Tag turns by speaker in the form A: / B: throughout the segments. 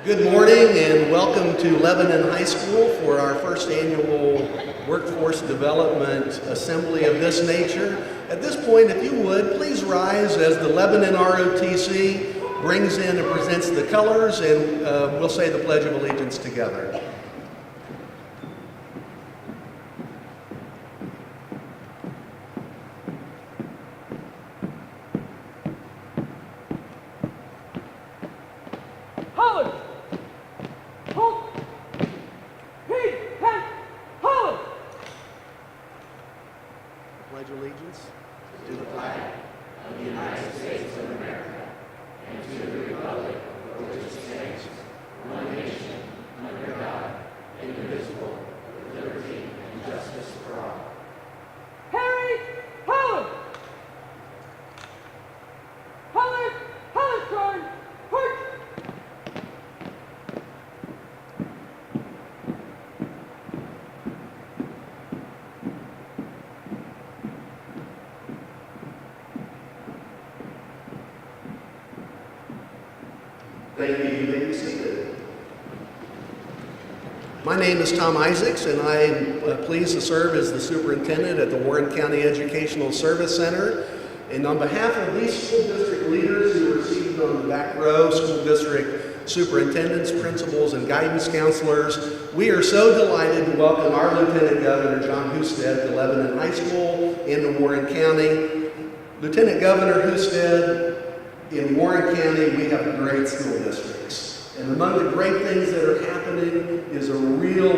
A: Good morning and welcome to Lebanon High School for our first annual Workforce Development Assembly of this nature. At this point, if you would, please rise as the Lebanon ROTC brings in and presents the colors, and we'll say the Pledge of Allegiance together. Pledge allegiance
B: to the flag of the United States of America and to the republic for which it stands, one nation, under God, indivisible, with liberty and justice for all.
C: Harry Holland! Holland! Holland! Hurt!
A: Thank you. You may be seated. My name is Tom Isaacs, and I am pleased to serve as the superintendent at the Warren County Educational Service Center. And on behalf of these school district leaders who are seated on the back row, school district superintendents, principals, and guidance counselors, we are so delighted to welcome our Lieutenant Governor, John Husted, to Lebanon High School in Warren County. Lieutenant Governor Husted, in Warren County, we have great school districts. And among the great things that are happening is a real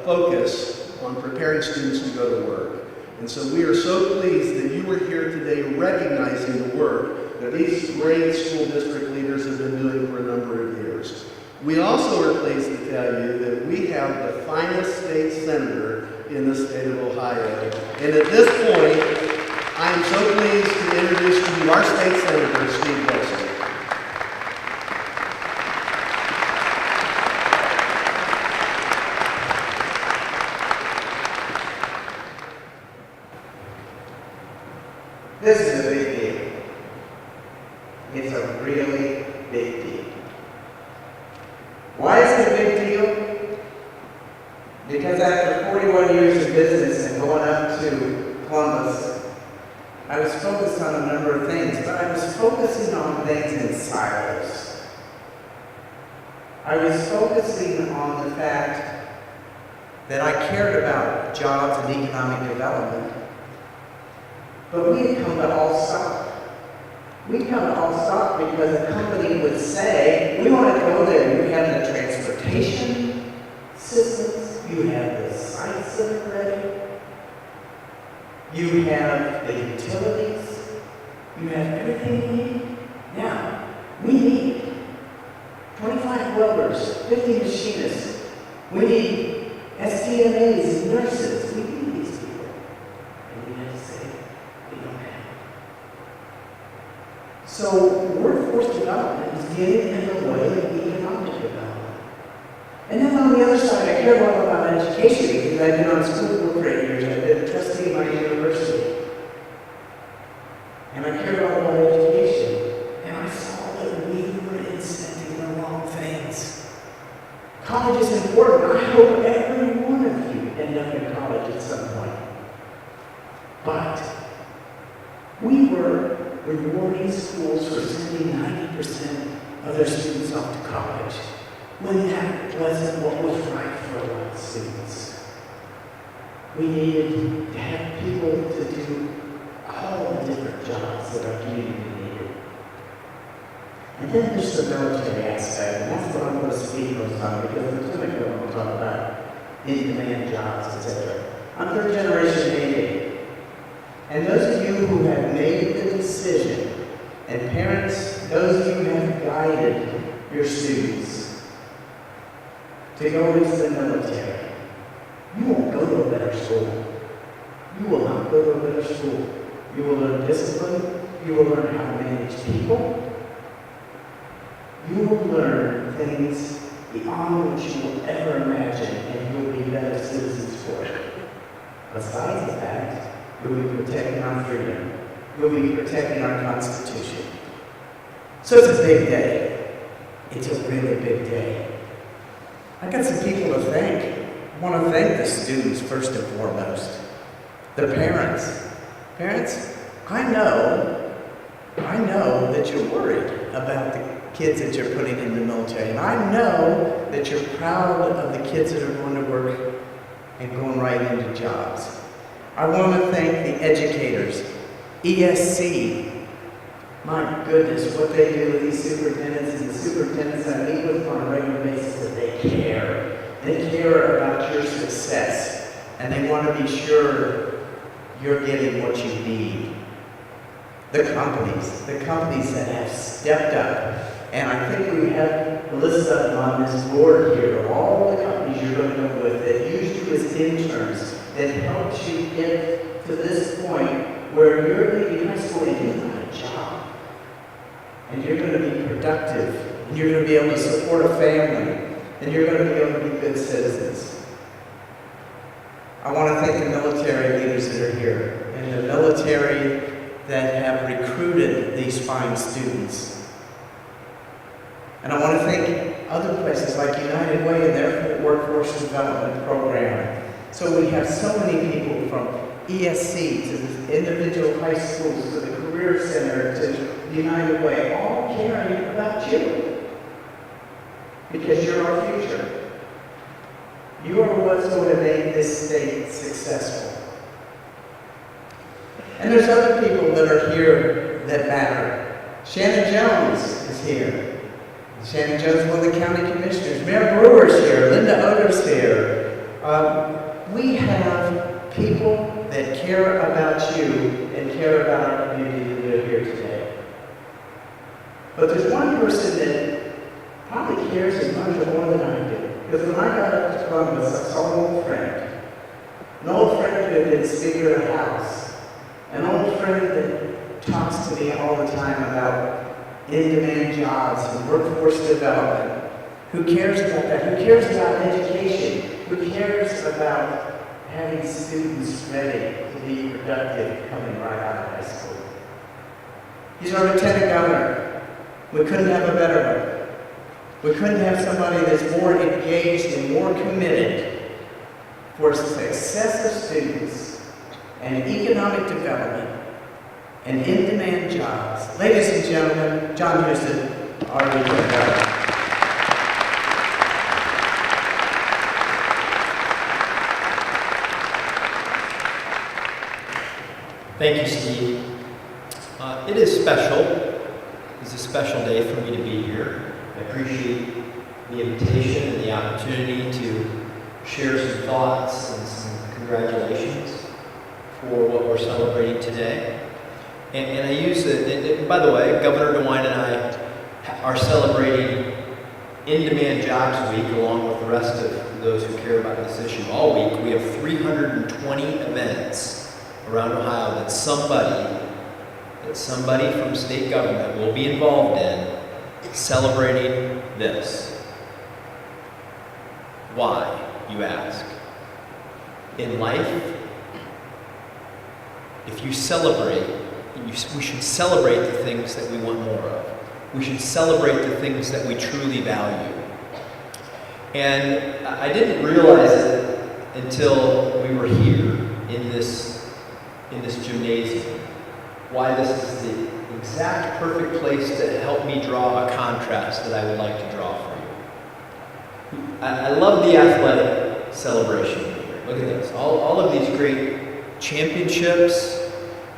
A: focus on preparing students to go to work. And so we are so pleased that you are here today recognizing the work that these great school district leaders have been doing for a number of years. We also are pleased to tell you that we have the finest state senator in the state of Ohio. And at this point, I am so pleased to introduce to you our state senator, Steve Wilson.
D: This is a big deal. It's a really big deal. Why is it a big deal? Because after 41 years of business and going up to Columbus, I was focused on a number of things, but I was focusing on things in silos. I was focusing on the fact that I cared about jobs and economic development, but we had come to all stop. We come to all stop because a company would say, we want to go there. You have the transportation systems, you have the sites that are ready, you have the utilities, you have everything you need. Now, we need 25 welders, 50 machinists. We need STMAs and nurses. We need these people. And we have to say, we don't have it. So, workforce development is getting in the way of economic development. And then on the other side, I care a lot about education because I've been on school board for 8 years. I've been a trustee of my university. And I care a lot about education. And I saw that we were incenting the wrong things. College is important. I hope every one of you end up in college at some point. But we were rewarding schools for sending 90% of their students off to college, when that wasn't what was right for a lot of students. We needed to have people to do all the different jobs that our community needed. And then there's the military aspect, and that's what I'm going to speak on, because I'm going to talk about in-demand jobs, etc. I'm third generation Navy. And those of you who have made the decision, and parents, those of you who have guided your students to go into the military, you won't go to a better school. You will not go to a better school. You will learn discipline. You will learn how to manage people. You will learn things beyond what you will ever imagine, and you will be better citizens for it. Besides the fact, you'll be protecting our freedom. You'll be protecting our Constitution. So it's a big day. it's a really big day. I got some people to thank. I want to thank the students first and foremost. The parents. Parents, I know that you're worried about the kids that you're putting in the military. And I know that you're proud of the kids that are going to work and going right into jobs. I want to thank the educators. ESC, my goodness, what they do with these superintendents and the superintendents I meet with on a regular basis, that they care. They care about your success, and they want to be sure you're getting what you need. The companies that have stepped up, and I think we have a list of them on this board here of all the companies you're going to go with that used you as interns, that helped you get to this point where you're leaving high school and you've got a job. And you're going to be productive, and you're going to be able to support a family, and you're going to be able to be good citizens. I want to thank the military leaders that are here, and the military that have recruited these fine students. And I want to thank other places like United Way and their workforce development program. So we have so many people from ESC to the individual high schools to the Career Center to United Way, all caring about you. Because you're our future. You are what's going to make this state successful. And there's other people that are here that matter. Shannon Jones is here. Shannon Jones is one of the county commissioners. Mayor Brewer's here. Linda Oder's here. We have people that care about you and care about our community that are here today. But there's one person that probably cares as much or more than I do. Because when I got up to Columbus, I saw an old friend. An old friend who had been Speaker of the House. An old friend that talks to me all the time about in-demand jobs and workforce development. Who cares about that? Who cares about education? Who cares about having students ready to be productive coming right out of high school? He's our lieutenant governor. We couldn't have a better one. We couldn't have somebody that's more engaged and more committed for the success of students and economic development and in-demand jobs. Ladies and gentlemen, John Houston, our lieutenant governor.
B: Thank you, Steve. It is special. It's a special day for me to be here. I appreciate the invitation and the opportunity to share some thoughts and some congratulations for what we're celebrating today. And I use it, by the way, Governor DeWine and I are celebrating In-Demand Jobs Week along with the rest of those who care about this issue all week. We have 320 events around Ohio that somebody from state government will be involved in celebrating this. Why, you ask? In life, if you celebrate, we should celebrate the things that we want more of. We should celebrate the things that we truly value. And I didn't realize it until we were here in this gymnasium, why this is the exact perfect place to help me draw a contrast that I would like to draw for you. I love the athletic celebration here. Look at this. All of these great championships,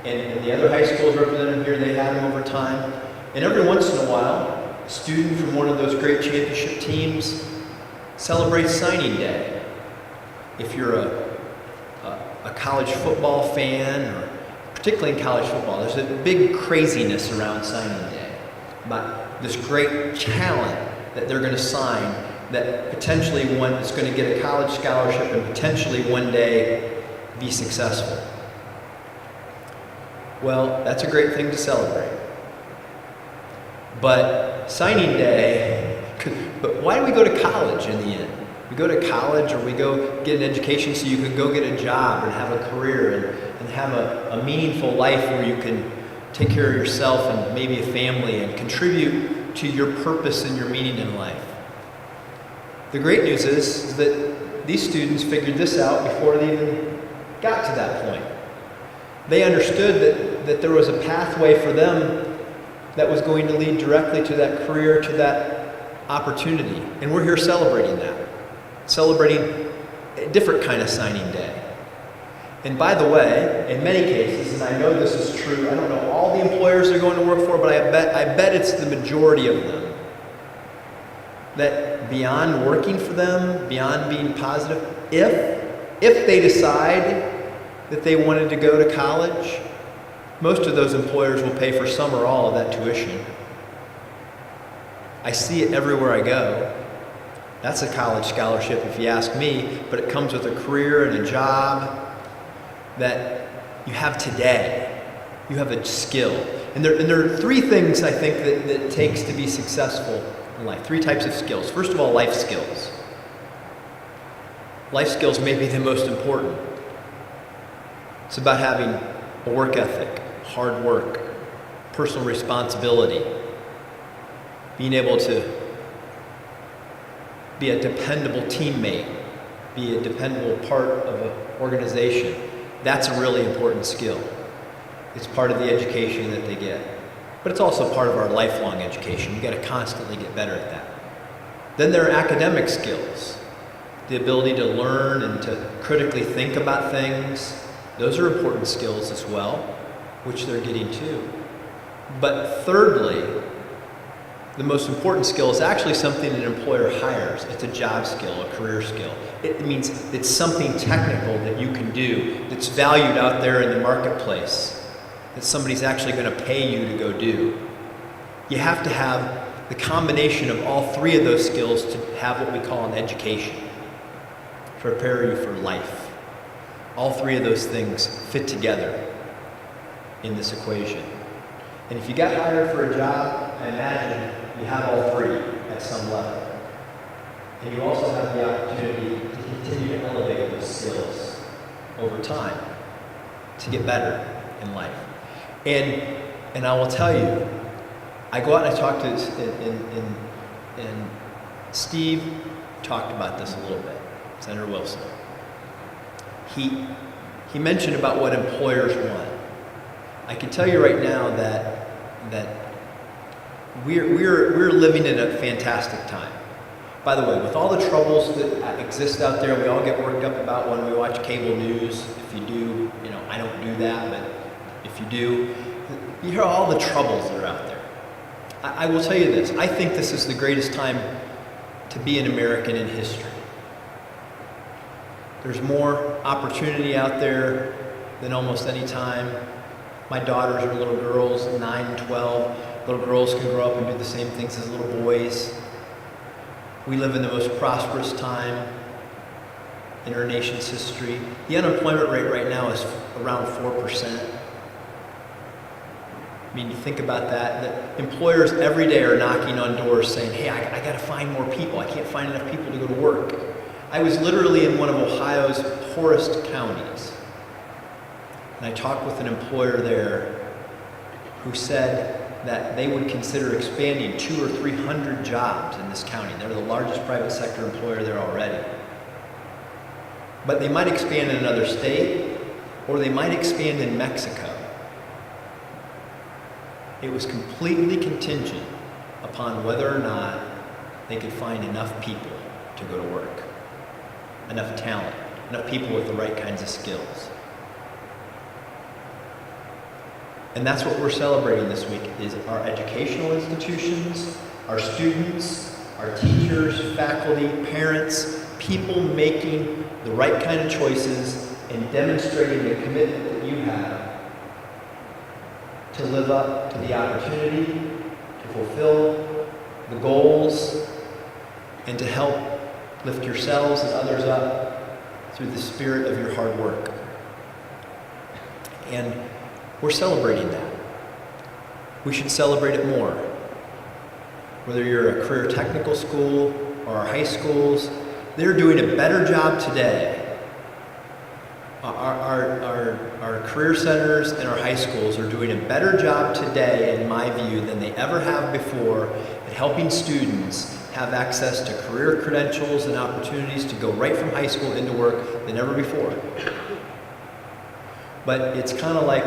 B: and the other high schools represented here, they had them over time. And every once in a while, a student from one of those great championship teams celebrates signing day. If you're a college football fan, or particularly in college football, there's a big craziness around signing day about this great talent that they're going to sign that potentially one is going to get a college scholarship and potentially one day be successful. Well, that's a great thing to celebrate. But signing day, but why do we go to college in the end? We go to college or we go get an education so you can go get a job and have a career and have a meaningful life where you can take care of yourself and maybe a family and contribute
E: to your purpose and your meaning in life. The great news is that these students figured this out before they even got to that point. They understood that there was a pathway for them that was going to lead directly to that career, to that opportunity. And we're here celebrating that. Celebrating a different kind of signing day. And by the way, in many cases, and I know this is true, I don't know all the employers they're going to work for, but I bet it's the majority of them, that beyond working for them, beyond being positive, if they decide that they wanted to go to college, most of those employers will pay for some or all of that tuition. I see it everywhere I go. That's a college scholarship if you ask me, but it comes with a career and a job that you have today. You have a skill. And there are three things I think that it takes to be successful in life. Three types of skills. First of all, life skills. Life skills may be the most important. It's about having a work ethic, hard work, personal responsibility, being able to be a dependable teammate, be a dependable part of an organization. That's a really important skill. It's part of the education that they get. But it's also part of our lifelong education. You've got to constantly get better at that. Then there are academic skills. The ability to learn and to critically think about things. Those are important skills as well, which they're getting too. But thirdly, the most important skill is actually something an employer hires. It's a job skill, a career skill. It means it's something technical that you can do, that's valued out there in the marketplace, that somebody's actually going to pay you to go do. You have to have the combination of all three of those skills to have what we call an education, to prepare you for life. All three of those things fit together in this equation. And if you got hired for a job, I imagine you have all three at some level. And you also have the opportunity to continue to elevate those skills over time to get better in life. And I will tell you, I go out and I talk to, and Steve talked about this a little bit, Senator Wilson. He mentioned about what employers want. I can tell you right now that we're living in a fantastic time. By the way, with all the troubles that exist out there, we all get worked up about when we watch cable news. If you do, I don't do that, but if you do, you hear all the troubles that are out there. I will tell you this, I think this is the greatest time to be an American in history. There's more opportunity out there than almost any time. My daughters are little girls, 9 and 12. Little girls can grow up and do the same things as little boys. We live in the most prosperous time in our nation's history. The unemployment rate right now is around 4%. I mean, you think about that employers every day are knocking on doors saying, hey, I got to find more people. I can't find enough people to go to work. I was literally in one of Ohio's poorest counties. And I talked with an employer there who said that they would consider expanding 200 or 300 jobs in this county. They're the largest private sector employer there already. But they might expand in another state, or they might expand in Mexico. It was completely contingent upon whether or not they could find enough people to go to work, enough talent, enough people with the right kinds of skills. And that's what we're celebrating this week, is our educational institutions, our students, our teachers, faculty, parents, people making the right kind of choices and demonstrating the commitment that you have to live up to the opportunity, to fulfill the goals, and to help lift yourselves and others up through the spirit of your hard work. And we're celebrating that. We should celebrate it more. Whether you're a career technical school or our high schools, they're doing a better job today. Our career centers and our high schools are doing a better job today, in my view, than they ever have before at helping students have access to career credentials and opportunities to go right from high school into work than ever before. But it's kind of like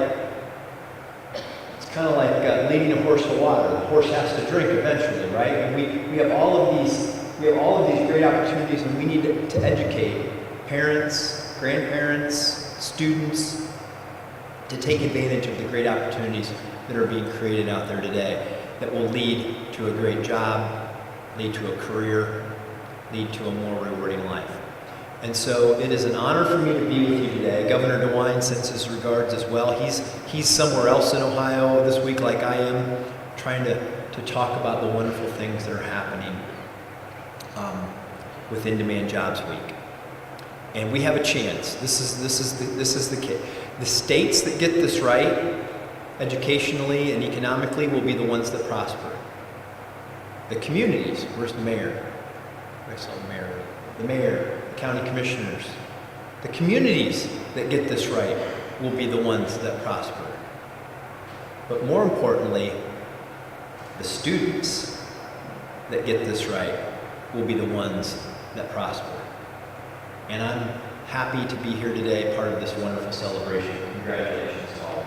E: leading a horse to water. The horse has to drink eventually, right? And we have all of these great opportunities, and we need to educate parents, grandparents, students to take advantage of the great opportunities that are being created out there today that will lead to a great job, lead to a career, lead to a more rewarding life. And so it is an honor for me to be with you today. Governor DeWine sends his regards as well. He's somewhere else in Ohio this week like I am, trying to talk about the wonderful things that are happening with In-Demand Jobs Week. And we have a chance. This is the key. The states that get this right, educationally and economically, will be the ones that prosper. The communities, where's the mayor? I saw the mayor. The mayor, the county commissioners. The communities that get this right will be the ones that prosper. But more importantly, the students that get this right will be the ones that prosper. And I'm happy to be here today, part of this wonderful celebration. Congratulations to all.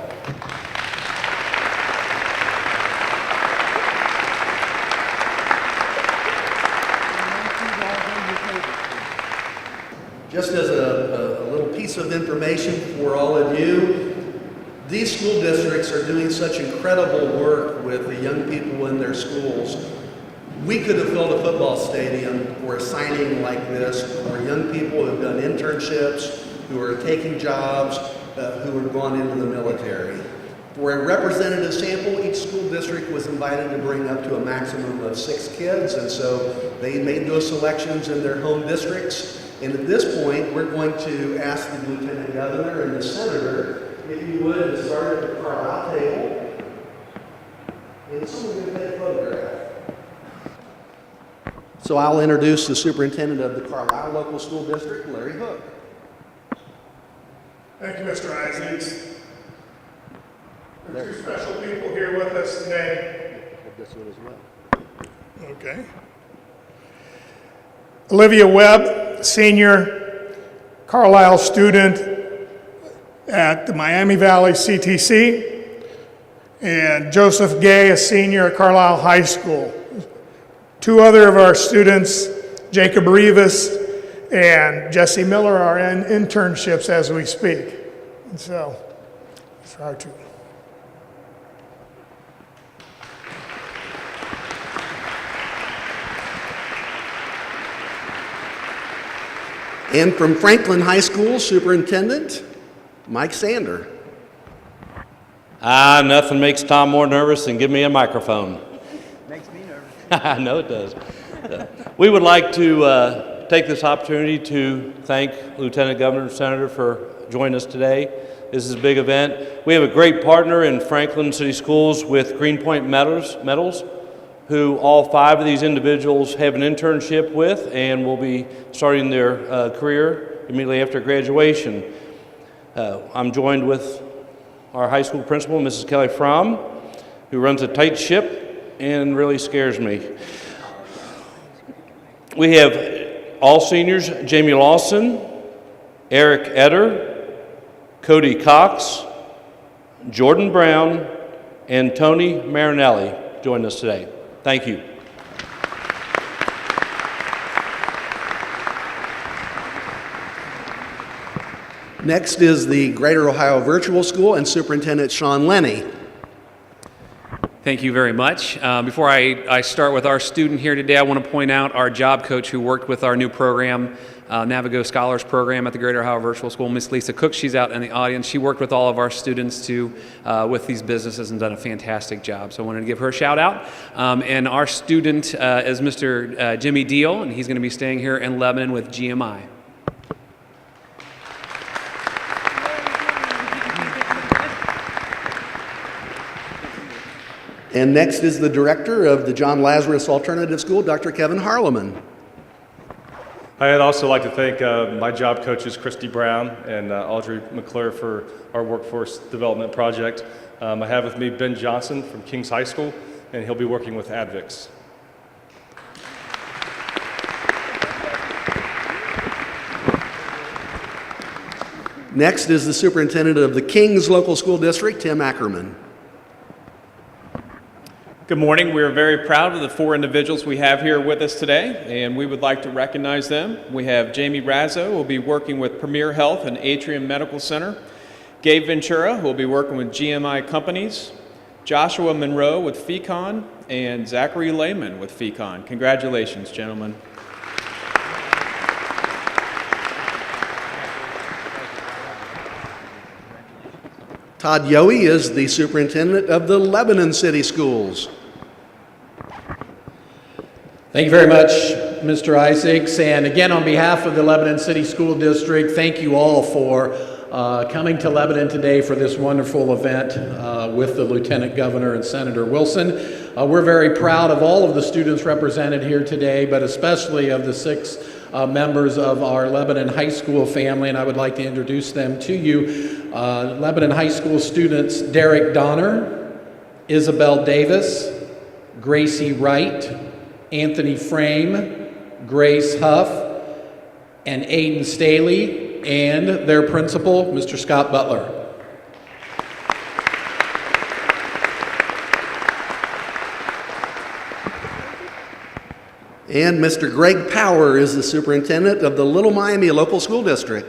A: Just as a little piece of information for all of you, these school districts are doing such incredible work with the young people in their schools. We could have filled a football stadium for a signing like this for young people who have done internships, who are taking jobs, who have gone into the military. For a representative sample, each school district was invited to bring up to a maximum of 6 kids, and so they made those selections in their home districts. And at this point, we're going to ask the Lieutenant Governor and the Senator, if you would, to start at the Carlisle table. And someone's going to take a photograph. So I'll introduce the Superintendent of the Carlisle Local School District, Larry Hook.
F: Thank you, Mr. Isaacs. There are 2 special people here with us today.
A: This one as well.
F: Okay. Olivia Webb, senior Carlisle student at the Miami Valley CTC, and Joseph Gay, a senior at Carlisle High School. 2 other of our students, Jacob Rivas and Jesse Miller, are in internships as we speak. And so, it's our 2.
A: And from Franklin High School, Superintendent Mike Sander.
G: Nothing makes Tom more nervous than give me a microphone.
E: Makes me nervous.
G: I know it does. We would like to take this opportunity to thank Lieutenant Governor and Senator for joining us today. This is a big event. We have a great partner in Franklin City Schools with Greenpoint Metals, who all 5 of these individuals have an internship with and will be starting their career immediately after graduation. I'm joined with our high school principal, Mrs. Kelly Fromm, who runs a tight ship and really scares me. We have all seniors: Jamie Lawson, Eric Eder, Cody Cox, Jordan Brown, and Tony Marinelli join us today. Thank you.
A: Next is the Greater Ohio Virtual School and Superintendent Sean Lenny.
H: Thank you very much. Before I start with our student here today, I want to point out our job coach who worked with our new program, Navigo Scholars Program at the Greater Ohio Virtual School, Miss Lisa Cook. She's out in the audience. She worked with all of our students with these businesses and done a fantastic job. So I wanted to give her a shout out. And our student is Mr. Jimmy Deal, and he's going to be staying here in Lebanon with GMI.
A: And next is the director of the John Lazarus Alternative School, Dr. Kevin Harleman.
I: I'd also like to thank my job coaches, Christy Brown and Audrey McClure, for our workforce development project. I have with me Ben Johnson from Kings High School, and he'll be working with Advix.
A: Next is the superintendent of the Kings Local School District, Tim Ackerman.
J: Good morning. We are very proud of the 4 individuals we have here with us today, and we would like to recognize them. We have Jamie Razzo, who will be working with Premier Health and Atrium Medical Center. Gabe Ventura, who will be working with GMI Companies. Joshua Monroe with FECON, and Zachary Lehman with FECON. Congratulations, gentlemen.
A: Todd Yohe is the superintendent of the Lebanon City Schools.
K: Thank you very much, Mr. Isaacs. And again, on behalf of the Lebanon City School District, thank you all for coming to Lebanon today for this wonderful event with the Lieutenant Governor and Senator Wilson. We're very proud of all of the students represented here today, but especially of the 6 members of our Lebanon High School family, and I would like to introduce them to you. Lebanon High School students Derek Donner, Isabel Davis, Gracie Wright, Anthony Frame, Grace Huff, and Aiden Staley, and their principal, Mr. Scott Butler.
A: And Mr. Greg Power is the superintendent of the Little Miami Local School District.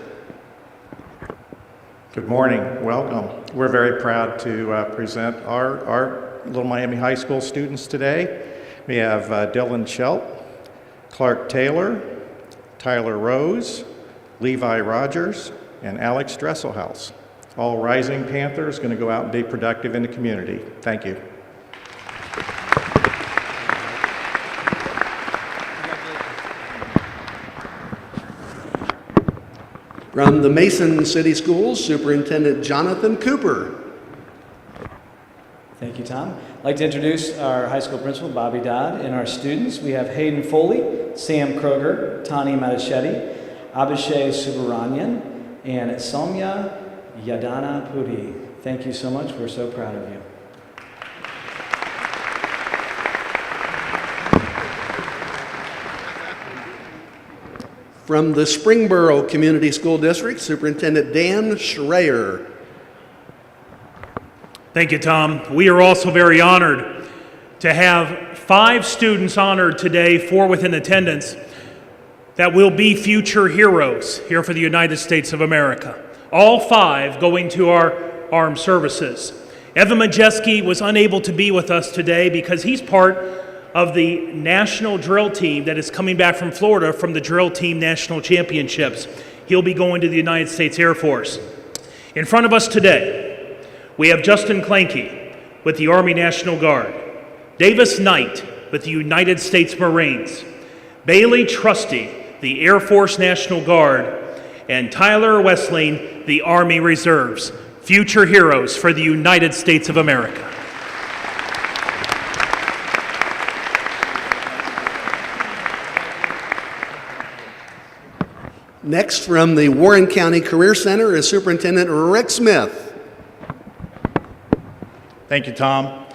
L: Good morning. Welcome. We're very proud to present our Little Miami High School students today. We have Dylan Schelt, Clark Taylor, Tyler Rose, Levi Rogers, and Alex Dresselhaus. All rising Panthers going to go out and be productive in the community. Thank you.
A: From the Mason City Schools, Superintendent Jonathan Cooper.
M: Thank you, Tom. I'd like to introduce our high school principal, Bobby Dodd, and our students. We have Hayden Foley, Sam Kroger, Tani Matachetti, Abhishek Subbarayan, and Soumya Yadana Puri. Thank you so much. We're so proud of you.
A: From the Springboro Community School District, Superintendent Dan Schreier.
N: Thank you, Tom. We are also very honored to have 5 students honored today, 4 within attendance, that will be future heroes here for the United States of America. All 5 going to our armed services. Evan Majeski was unable to be with us today because he's part of the national drill team that is coming back from Florida from the Drill Team National Championships. He'll be going to the United States Air Force. In front of us today, we have Justin Clanky with the Army National Guard, Davis Knight with the United States Marines, Bailey Trusty, the Air Force National Guard, and Tyler Westling, the Army Reserves, future heroes for the United States of America.
A: Next, from the Warren County Career Center is Superintendent Rick Smith.
O: Thank you, Tom.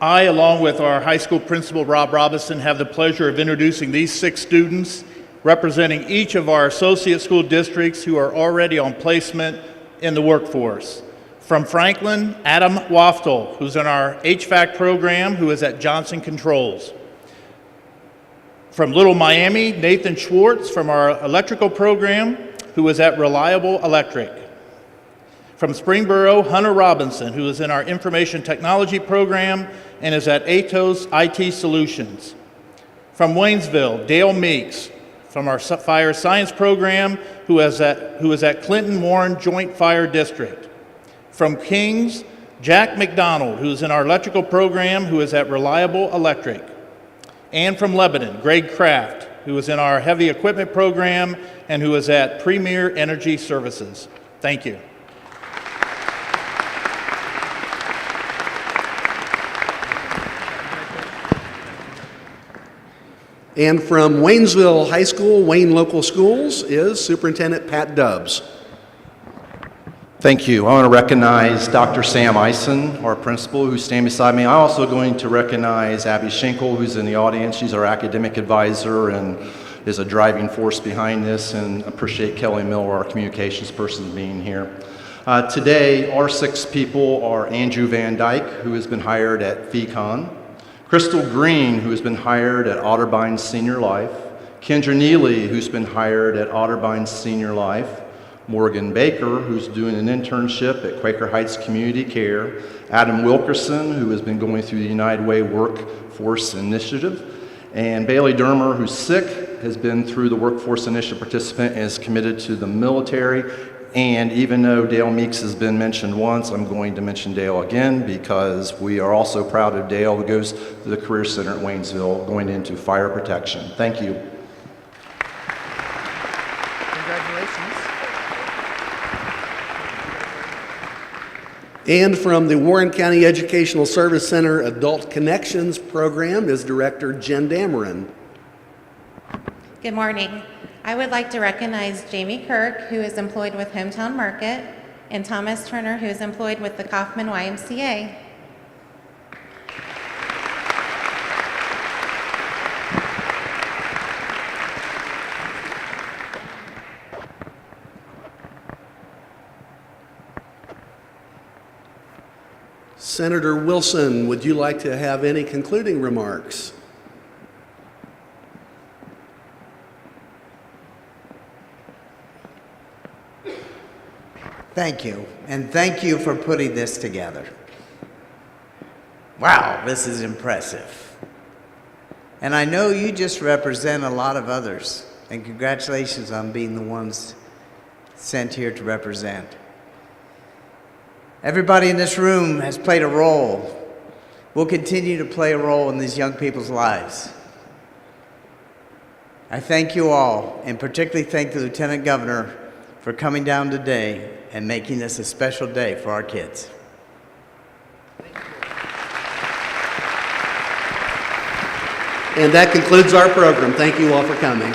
O: I, along with our high school principal, Rob Robinson, have the pleasure of introducing these 6 students representing each of our associate school districts who are already on placement in the workforce. From Franklin, Adam Waftel, who's in our HVAC program, who is at Johnson Controls. From Little Miami, Nathan Schwartz from our electrical program, who is at Reliable Electric. From Springboro, Hunter Robinson, who is in our information technology program and is at Atos IT Solutions. From Waynesville, Dale Meeks, from our fire science program, who is at Clinton Warren Joint Fire District. From Kings, Jack McDonald, who is in our electrical program, who is at Reliable Electric. And from Lebanon, Greg Kraft, who is in our heavy equipment program and who is at Premier Energy Services. Thank you.
A: And from Waynesville High School, Wayne Local Schools, is Superintendent Pat Dubbs.
P: Thank you. I want to recognize Dr. Sam Eisen, our principal, who's standing beside me. I'm also going to recognize Abby Schenkel, who's in the audience. She's our academic advisor and is a driving force behind this, and appreciate Kelly Miller, our communications person, being here. Today, our 6 people are Andrew Van Dyke, who has been hired at VCON, Crystal Green, who has been hired at Otterbein Senior Life, Kendra Neely, who's been hired at Otterbein Senior Life, Morgan Baker, who's doing an internship at Quaker Heights Community Care, Adam Wilkerson, who has been going through the United Way Workforce Initiative, and Bailey Dermer, who's sick, has been through the Workforce Initiative participant and is committed to the military. And even though Dale Meeks has been mentioned once, I'm going to mention Dale again because we are also proud of Dale, who goes to the Career Center at Waynesville, going into fire protection. Thank you.
A: Congratulations. And from the Warren County Educational Service Center Adult Connections Program is Director Jen Dameron.
Q: Good morning. I would like to recognize Jamie Kirk, who is employed with Hometown Market, and Thomas Turner, who is employed with the Kaufman YMCA.
A: Senator Wilson, would you like to have any concluding remarks?
R: Thank you, and thank you for putting this together. Wow, this is impressive. And I know you just represent a lot of others, and congratulations on being the ones sent here to represent. Everybody in this room has played a role, will continue to play a role in these young people's lives. I thank you all, and particularly thank the Lieutenant Governor for coming down today and making this a special day for our kids.
A: And that concludes our program. Thank you all for coming.